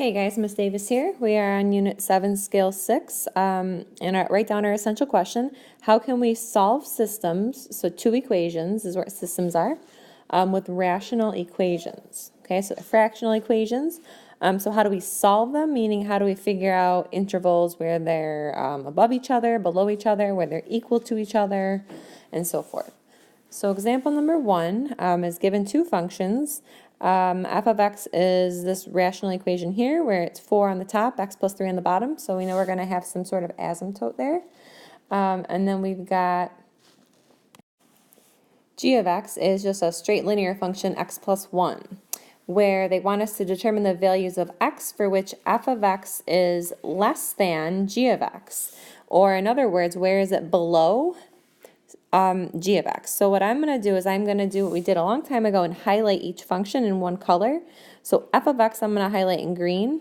Hey guys, Miss Davis here. We are on Unit 7, Scale 6, and write down our essential question. How can we solve systems, so two equations is what systems are, with rational equations? Okay, so fractional equations. So how do we solve them, meaning how do we figure out intervals where they're above each other, below each other, where they're equal to each other, and so forth. So example number 1 is given two functions. F of x is this rational equation here where it's 4 on the top, x plus 3 on the bottom. So we know we're going to have some sort of asymptote there. And then we've got g of x is just a straight linear function, x plus 1, where they want us to determine the values of x for which f of x is less than g of x. Or in other words, where is it below g of x. So what I'm going to do is I'm going to do what we did a long time ago and highlight each function in one color. So f of x I'm going to highlight in green.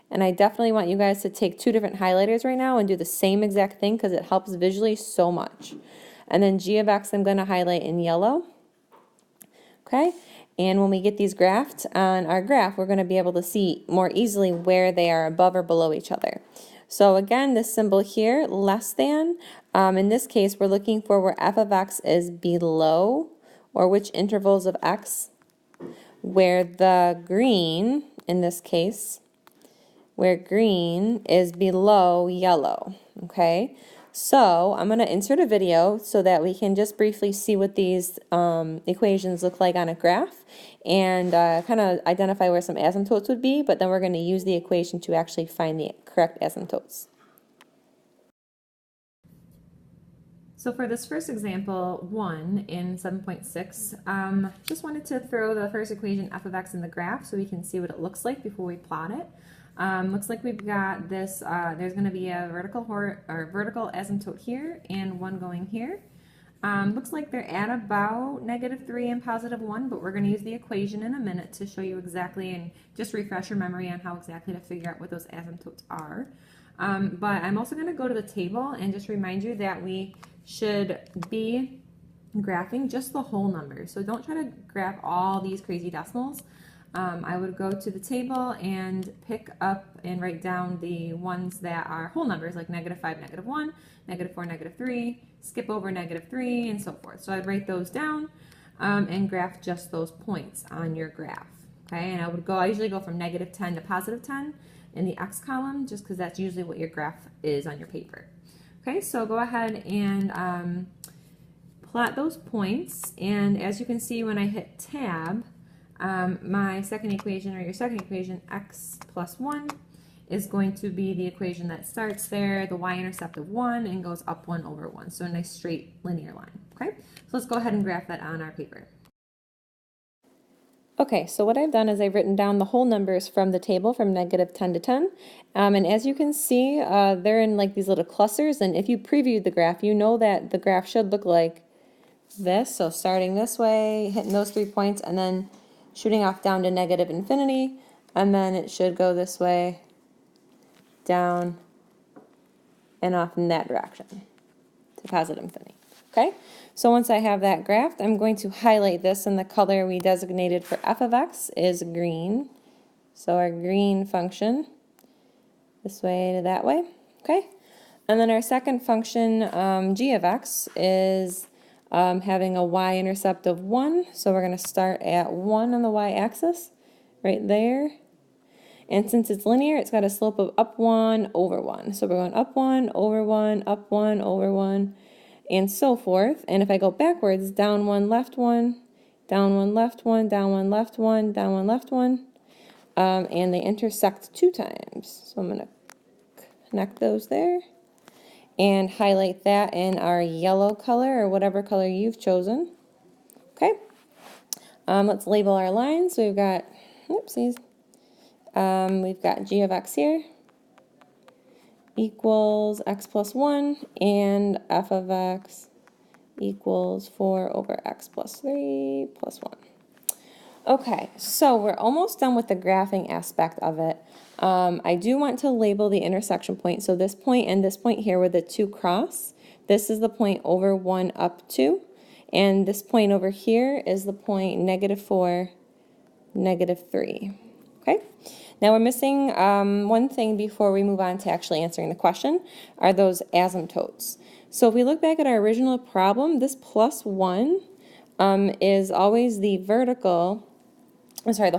And I definitely want you guys to take two different highlighters right now and do the same exact thing because it helps visually so much. And then g of x I'm going to highlight in yellow. Okay? And when we get these graphed on our graph, we're going to be able to see more easily where they are above or below each other. So again, this symbol here, less than, in this case, we're looking for where f of x is below, or which intervals of x, where the green, in this case, where green is below yellow, okay? So I'm going to insert a video so that we can just briefly see what these equations look like on a graph and kind of identify where some asymptotes would be, but then we're going to use the equation to actually find the correct asymptotes. So for this first example, 1 in 7.6, just wanted to throw the first equation f of x in the graph so we can see what it looks like before we plot it. Looks like we've got this, there's going to be a vertical asymptote here and one going here. Looks like they're at about -3 and +1, but we're going to use the equation in a minute to show you exactly and just refresh your memory on how exactly to figure out what those asymptotes are. But I'm also going to go to the table and just remind you that we should be graphing just the whole number. So don't try to graph all these crazy decimals. I would go to the table and pick up and write down the ones that are whole numbers, like -5, -1, -4, -3, skip over -3, and so forth. So I'd write those down and graph just those points on your graph. Okay, and I usually go from -10 to +10 in the x column, just because that's usually what your graph is on your paper. Okay, so go ahead and plot those points, and as you can see when I hit tab, my second equation, or your second equation, x plus 1, is going to be the equation that starts there, the y-intercept of 1, and goes up 1 over 1. So a nice straight linear line. Okay, so let's go ahead and graph that on our paper. Okay, so what I've done is I've written down the whole numbers from the table from -10 to 10. And as you can see, they're in like these little clusters. And if you previewed the graph, you know that the graph should look like this. So starting this way, hitting those 3 points, and then shooting off down to -infinity, and then it should go this way, down, and off in that direction to +infinity. Okay, so once I have that graphed, I'm going to highlight this, and the color we designated for f of x is green. So our green function, this way to that way. Okay, and then our second function, g of x, is having a y-intercept of 1, so we're going to start at 1 on the y-axis, right there. And since it's linear, it's got a slope of up 1 over 1. So we're going up 1 over 1, up 1 over 1, and so forth. And if I go backwards, down 1, left 1, down 1, left 1, down 1, left 1, down 1, left 1, and they intersect 2 times. So I'm going to connect those there and highlight that in our yellow color or whatever color you've chosen. Okay, let's label our lines. So we've got, oopsies, we've got g of x here equals x plus 1, and f of x equals 4 over x plus 3 plus 1. Okay, so we're almost done with the graphing aspect of it. I do want to label the intersection point. So this point and this point here where the two cross, this is the point over 1 up 2. And this point over here is the point -4, -3. Okay? Now we're missing one thing before we move on to actually answering the question, are those asymptotes. So if we look back at our original problem, this plus 1 is always the the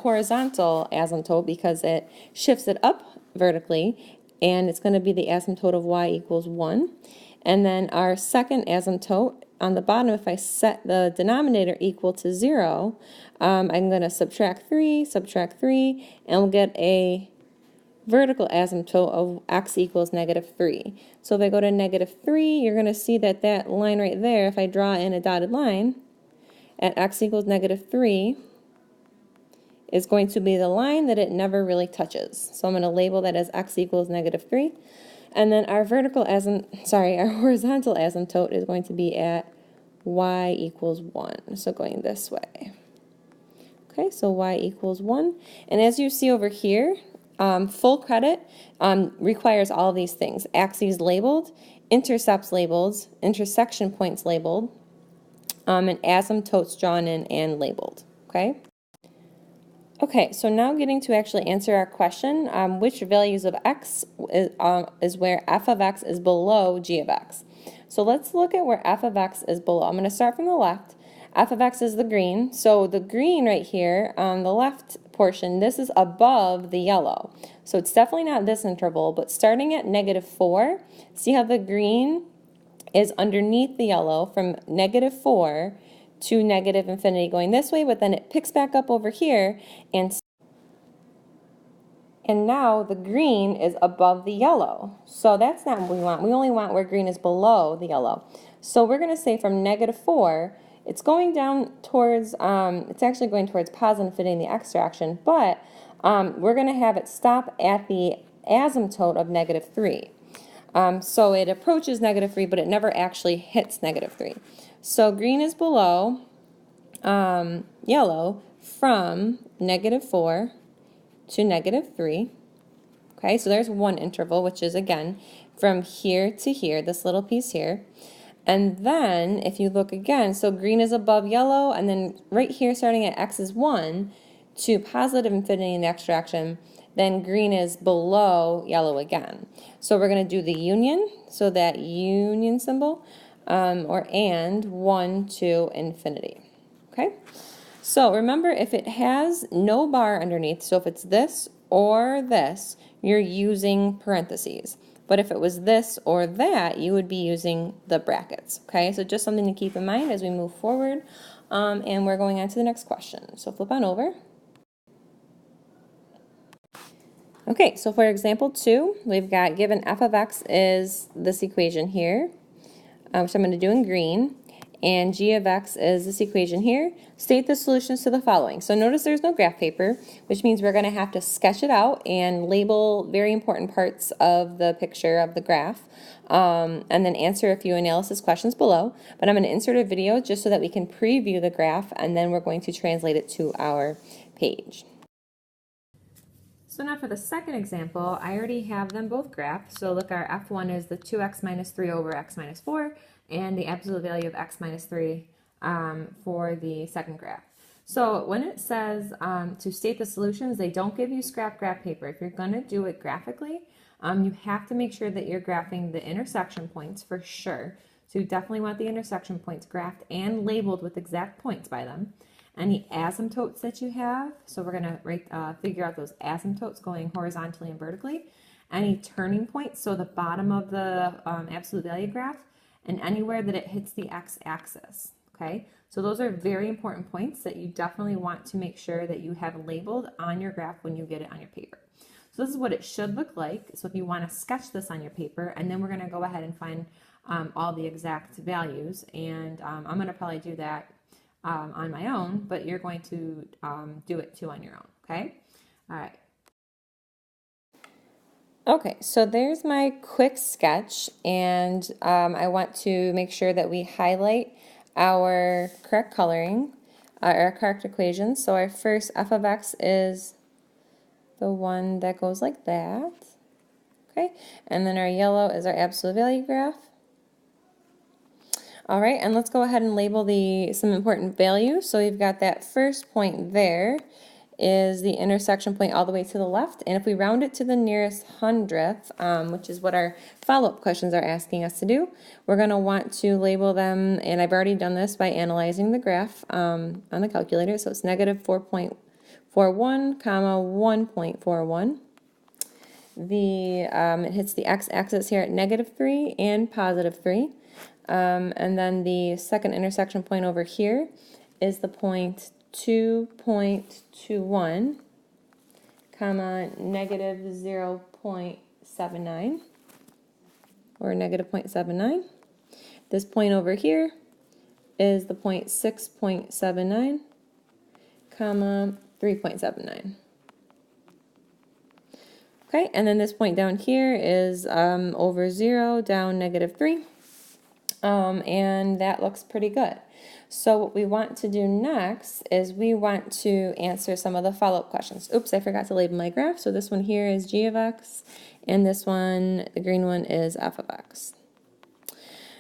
horizontal asymptote because it shifts it up vertically, and it's going to be the asymptote of y equals 1. And then our second asymptote on the bottom, if I set the denominator equal to 0, I'm going to subtract 3, and we'll get a vertical asymptote of x equals -3. So if I go to -3, you're going to see that that line right there, if I draw in a dotted line at x equals -3, is going to be the line that it never really touches. So I'm going to label that as x equals -3. And then our our horizontal asymptote is going to be at y equals 1. So going this way. Okay, so y equals 1. And as you see over here, full credit requires all of these things. Axes labeled, intercepts labeled, intersection points labeled, and asymptotes drawn in and labeled. Okay? Okay, so now getting to actually answer our question, which values of x is where f of x is below g of x. So let's look at where f of x is below. I'm going to start from the left. F of x is the green. So the green right here on the left portion, this is above the yellow. So it's definitely not this interval, but starting at -4, see how the green is underneath the yellow from -4 to -infinity going this way, but then it picks back up over here, and now the green is above the yellow. So that's not what we want. We only want where green is below the yellow. So we're going to say from -4, it's going down towards, it's actually going towards positive infinity in the x direction, but we're going to have it stop at the asymptote of -3. So it approaches -3, but it never actually hits -3. So green is below yellow from -4 to -3. Okay, so there's one interval, which is, again, from here to here, this little piece here. And then, if you look again, so green is above yellow, and then right here, starting at x is 1 to positive infinity in the x direction, then green is below yellow again. So we're going to do the union, so that union symbol, or and 1 to infinity. Okay? So remember, if it has no bar underneath, so if it's this or this, you're using parentheses. But if it was this or that, you would be using the brackets. Okay, so just something to keep in mind as we move forward. And we're going on to the next question. So flip on over. Okay, so for example 2, we've got given f of x is this equation here, which I'm going to do in green, and g of x is this equation here. State the solutions to the following. So notice there's no graph paper, which means we're going to have to sketch it out and label very important parts of the picture of the graph, and then answer a few analysis questions below. But I'm going to insert a video just so that we can preview the graph, and then we're going to translate it to our page. So now for the second example, I already have them both graphed. So look, our f1 is the 2x minus 3 over x minus 4, and the absolute value of x minus 3 for the second graph. So when it says to state the solutions, they don't give you scrap graph paper. If you're going to do it graphically, you have to make sure that you're graphing the intersection points for sure. So you definitely want the intersection points graphed and labeled with exact points by them. Any asymptotes that you have, so we're going to figure out those asymptotes going horizontally and vertically. Any turning points, so the bottom of the absolute value graph, and anywhere that it hits the x-axis. Okay, so those are very important points that you definitely want to make sure that you have labeled on your graph when you get it on your paper. So this is what it should look like. So if you want to sketch this on your paper, and then we're going to go ahead and find all the exact values, and I'm going to probably do that on my own, but you're going to do it too on your own, okay? All right. Okay, so there's my quick sketch, and I want to make sure that we highlight our correct coloring, our correct equations. So our first f of x is the one that goes like that, okay? And then our yellow is our absolute value graph. All right, and let's go ahead and label some important values. So we've got that first point there is the intersection point all the way to the left, and if we round it to the nearest hundredth, which is what our follow-up questions are asking us to do, we're going to want to label them, and I've already done this by analyzing the graph on the calculator, so it's negative 4.41, comma 1.41. It hits the x-axis here at negative 3 and positive 3. And then the second intersection point over here is the point 2.21, comma negative 0.79, or negative 0.79. This point over here is the point 6.79, comma 3.79. Okay, and then this point down here is over 0, down negative 3. And that looks pretty good. So what we want to do next is we want to answer some of the follow-up questions. Oops, I forgot to label my graph. So this one here is g of x, and this one, the green one, is f of x.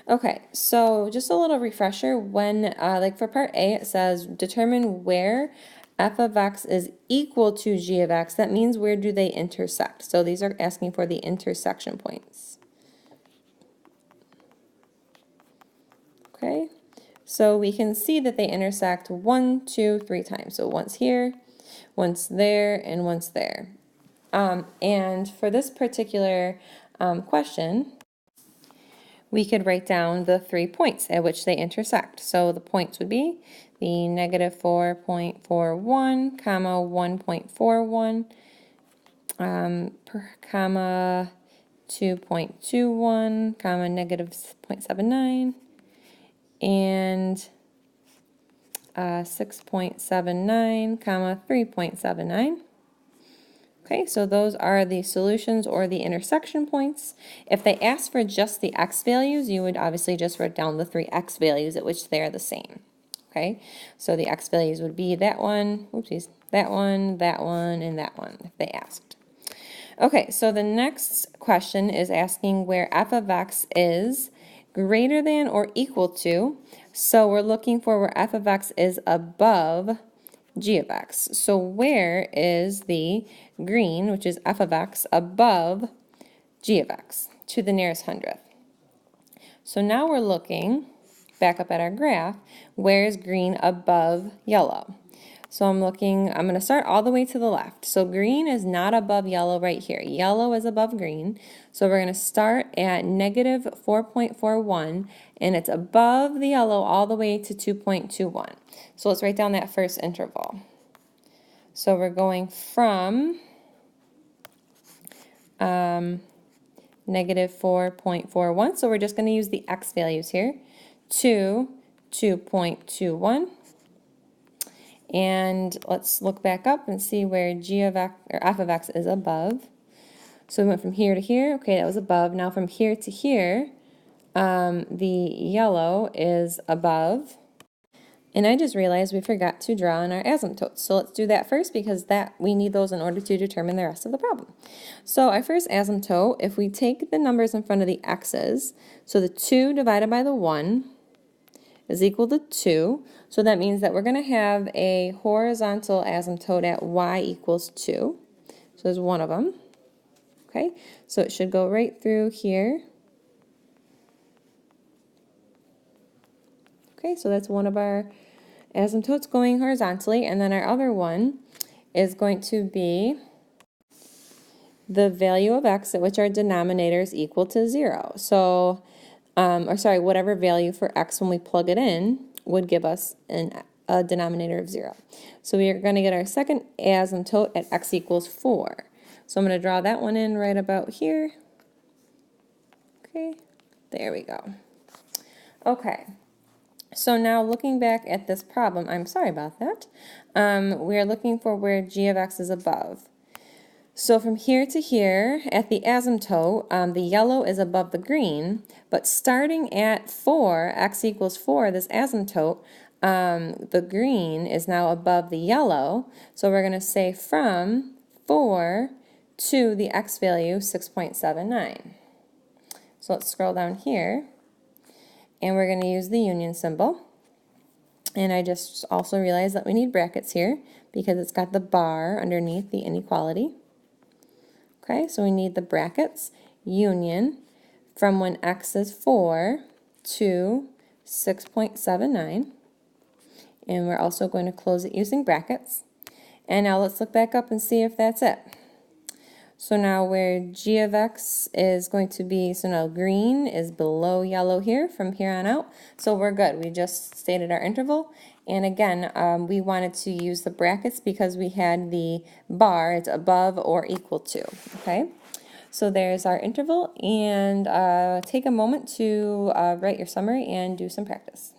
Okay, so just a little refresher. When, like for part A, it says determine where f of x is equal to g of x. That means where do they intersect? So these are asking for the intersection points. Okay, so we can see that they intersect 1, 2, 3 times. So once here, once there, and once there. And for this particular question, we could write down the 3 points at which they intersect. So the points would be the negative 4.41, comma 1.41, comma 2.21, comma negative 0.79, and 6.79, comma 3.79. Okay, so those are the solutions or the intersection points. If they ask for just the x values, you would obviously just write down the 3 x values at which they are the same. Okay, so the x values would be that one, oopsies, that one, and that one, if they asked. Okay, so the next question is asking where f of x is greater than or equal to. So we're looking for where f of x is above g of x. So where is the green, which is f of x, above g of x to the nearest hundredth? So now we're looking back up at our graph, where is green above yellow? So I'm going to start all the way to the left. So green is not above yellow right here. Yellow is above green. So we're going to start at negative 4.41, and it's above the yellow all the way to 2.21. So let's write down that first interval. So we're going from negative 4.41, so we're just going to use the x values here, to 2.21. And let's look back up and see where g of x, or f of x, is above. So we went from here to here. Okay, that was above. Now from here to here, the yellow is above. And I just realized we forgot to draw in our asymptotes. So let's do that first, because we need those in order to determine the rest of the problem. So our first asymptote, if we take the numbers in front of the x's, so the 2 divided by the 1 is equal to 2. So that means that we're going to have a horizontal asymptote at y equals 2. So there's one of them. Okay, so it should go right through here. Okay, so that's one of our asymptotes going horizontally, and then our other one is going to be the value of x at which our denominator is equal to 0. So, whatever value for x when we plug it in would give us a denominator of 0. So we are going to get our second asymptote at x equals 4. So I'm going to draw that one in right about here. Okay, there we go. Okay. So now looking back at this problem, I'm sorry about that, we are looking for where g of x is above. So from here to here, at the asymptote, the yellow is above the green, but starting at 4, x equals 4, this asymptote, the green is now above the yellow, so we're going to say from 4 to the x value, 6.79. So let's scroll down here. And we're going to use the union symbol. And I just also realized that we need brackets here because it's got the bar underneath the inequality. Okay, so we need the brackets, union, from when x is 4 to 6.79. And we're also going to close it using brackets. And now let's look back up and see if that's it. So now where g of x is going to be, so now green is below yellow here from here on out. So we're good. We just stated our interval. And again, we wanted to use the brackets because we had the bar, it's above or equal to, okay? So there's our interval, and take a moment to write your summary and do some practice.